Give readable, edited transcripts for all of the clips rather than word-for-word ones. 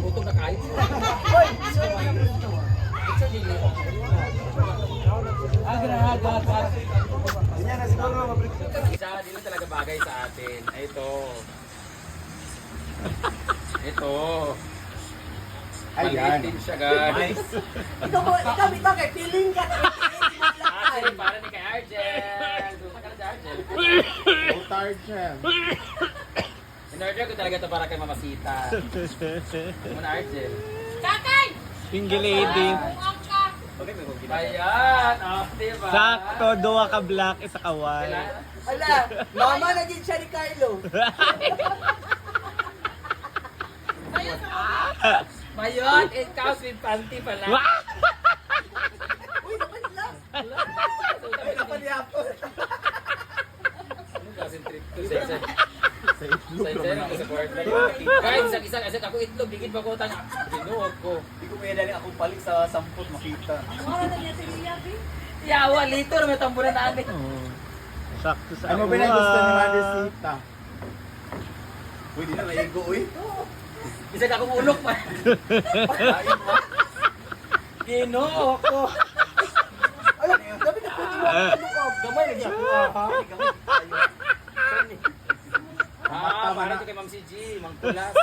Gutom na kain. Isa, di na talaga bagay sa atin. Ito. Ito. Ayan. Maliit din siya, guys. Ikaw kay feeling ka. Actually, para ni kay Argel. Gusto ka na si Argel. Tired siya. In-order ko talaga ito para kay Mama Sita. Ano na, Argel? Kakay! Single lady. Ayan, oh, diba? Sakto, duwa ka black, isa ka white. Ala, mama naging siya ni Carlo. Mayon, it comes with panty pala. Uy, naman lang. Ano kasing trip to? Sa itlog sa kwarto. Guys, isang ako itlog, digit ba ko tanga? Binuog ko. Hindi ko may dali akong palik sa sampot makita. Ano na niya si Yabi? Yawa, lito na may tambunan namin. Oh, sakto sa Ano ba na gusto ni Madisita? Uy, di na naigo, uy. Bisa ka akong ulok pa. Kain mo. Ginoo ko. Ala, gabi na po Gamay lagi ako. Para ito kay Ma'am CG, Mang Kulas.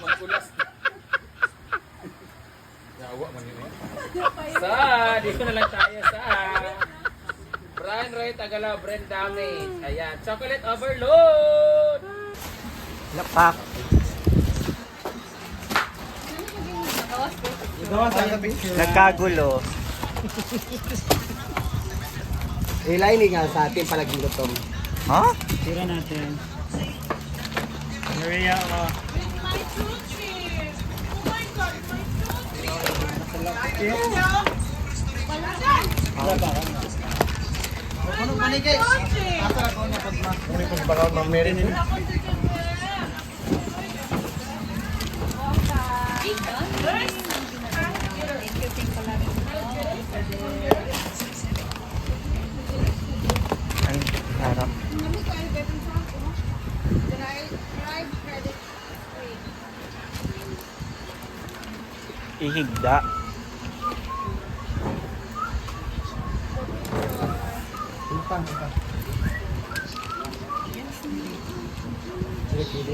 Mang Kulas. Yawa man yun. Sa, dito na lang tayo sa Brian Roy Tagalaw, Brand Damage. Ayan, chocolate overload. lapak. Nagkagulo. lining nga sa atin palaging gutom. Ha? Tira natin. Maria, Ano man guys? Asa ako na pagma. Uli kong baka mamerin yun. ay, harap. Ihigda.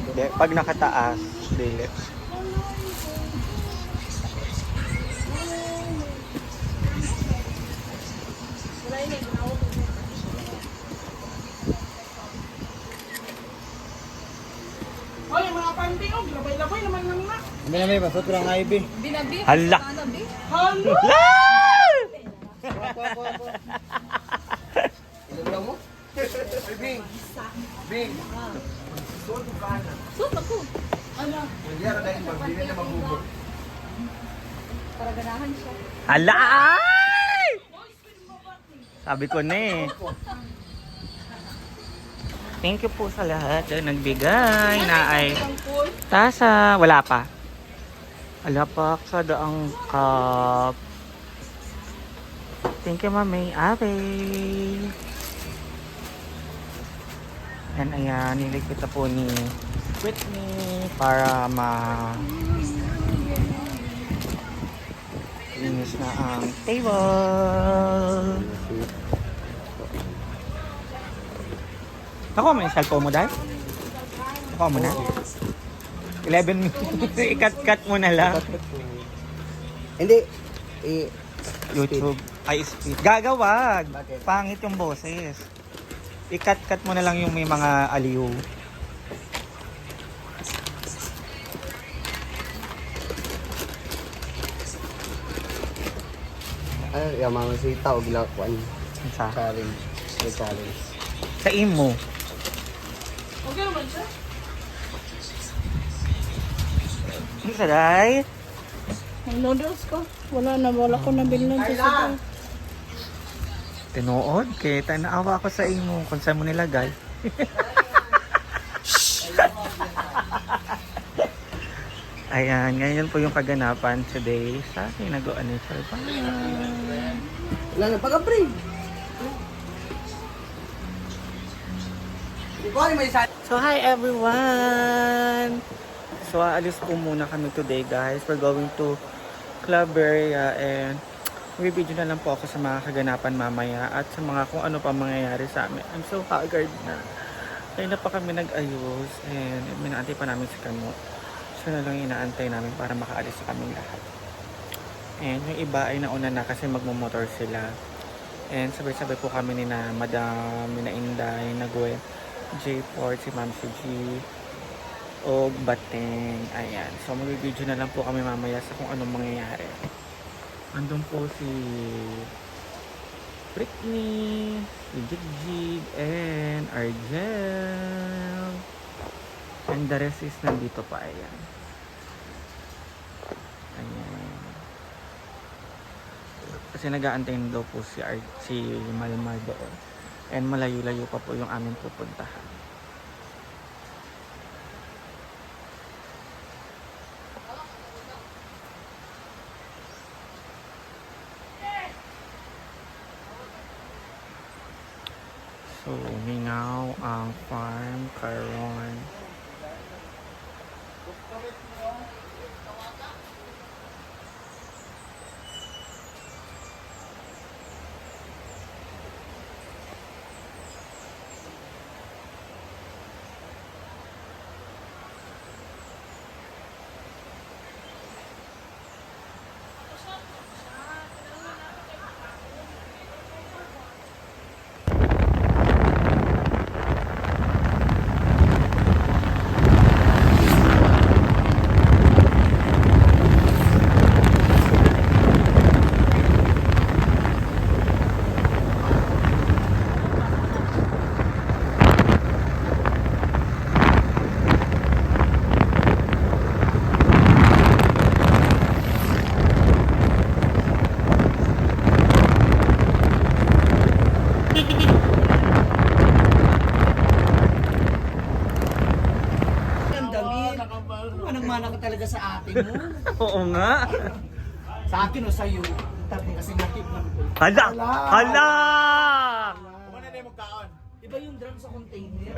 Hindi, pag nakataas, dili. Hoy, mga panting oh, labay-labay naman lang na. May basot ko ng IB. Binabi. Hala! Halo. Ilan mo? Bing! Bing! Sut ako. Ano? Hindi ako dahil magbili na magbubot. Para ganahan siya. Hala! Ay! Sabi ko na eh. Thank you po sa lahat na nagbigay na ay tasa. Wala pa. Alapak sa daang cup. Thank you, Mami Ate. Yan, ayan. Nilikita po ni Whitney para linis na ang table. Nakuha mo yung cellphone mo, Day? Nakuha mo na? 11 minutes. Ikat-cut mo na lang. Hindi. YouTube. Ay, speed. Gagawag. Bakit? Pangit yung boses. I-cut-cut mo na lang yung may mga aliw. Ay, yung mga sita o gilakuan. Sa, Challenge. May challenge. sa imo. Okay naman siya. Ano sa Day? Ang noodles ko. Wala ko nabili ng Ayla! Tinuod. Kaya tayo naawa ako sa imo. Kung saan mo nilagay. Ayan, ngayon po yung kaganapan today sa Sinagoan ni Sir. Bye! Wala na pag-apre. So hi everyone! So aalis po muna kami today guys. We're going to Claveria and video na lang po ako sa mga kaganapan mamaya at sa mga kung ano pa mangyayari sa amin. I'm so haggard na. Kaya na pa kami nag-ayos and minaantay pa namin si Kamot. So na lang inaantay namin para makaalis sa kaming lahat. And yung iba ay nauna na kasi magmumotor sila. And sabay-sabay po kami ni na Madam, ni na Inday, na Gwen, J-Port, si Ma'am si G, o Bateng. Ayan. So mag-video na lang po kami mamaya sa kung anong mangyayari. Andun po si Britney, si Jigjig, and Argel. And the rest is nandito pa. Ayan. Ayan. Kasi nag-aantayin daw po si Malmar doon. And malayo-layo pa po yung aming pupuntahan. So, mingaw ang farm karon. Ang damit. Manang-mana ka talaga sa atin mo. Oo nga. Sa akin o sa'yo. Tapi kasi nakikman ko. Hala! Hala! Kumana na yung magkaon. Iba yung drum sa container.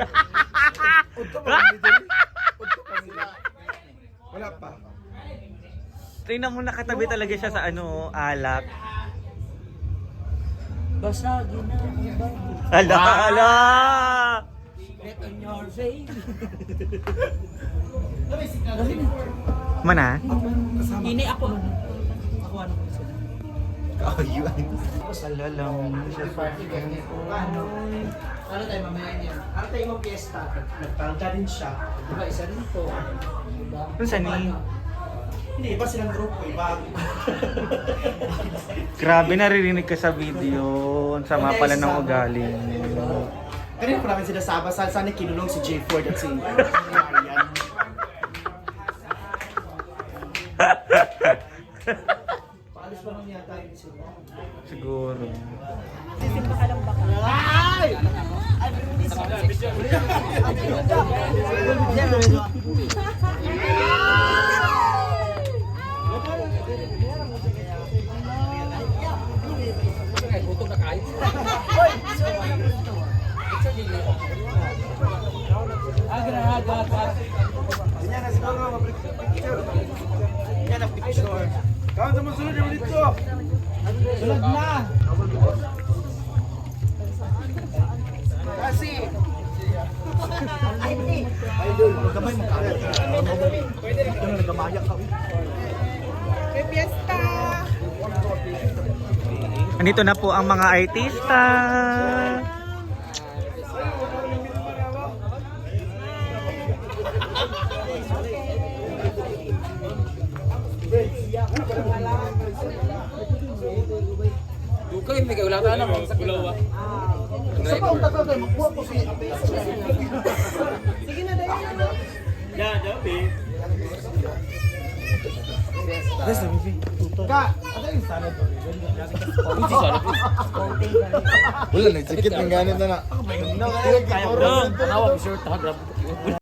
Udto pa nila. Udto pa nila. Wala pa. Tingnan mo, nakatabi talaga siya sa ano, alak. Basagin na ang bago. Hala! Hala! Let on your face. Mana? Ini ako. Ako ano ko sila. Oh, you Alalang siya sa Ano tayo mamaya niya? Ano tayo mong fiesta? Nagtangka din siya. Diba isa rin to? Diba? Kung saan ni? Hindi, iba silang grupo. Iba. Grabe, naririnig ka sa video. Ang sama pala ng ugali. Kanina pa namin sinasaba, sana kinulong si J. Ford at si Marian. Paalis pa naman yata yun sila. Siguro. Ay! Yan na siguro mga picture. Yan ang picture. Kawan sa masunod yung dito. Sulag na! Kasi. Idol, magkamay mo kagad. Pwede rin. Ito na nagamayak ka. Andito na po ang mga artista. Dukay, may kaulatan na mga sa kulawa. Sa pa, ang tagal kayo, magkuha ko siya. Sige na, dayan na. Ka, ano yung salad? Wala, nagsikit ng ganit na na. Tanawa, short, grab.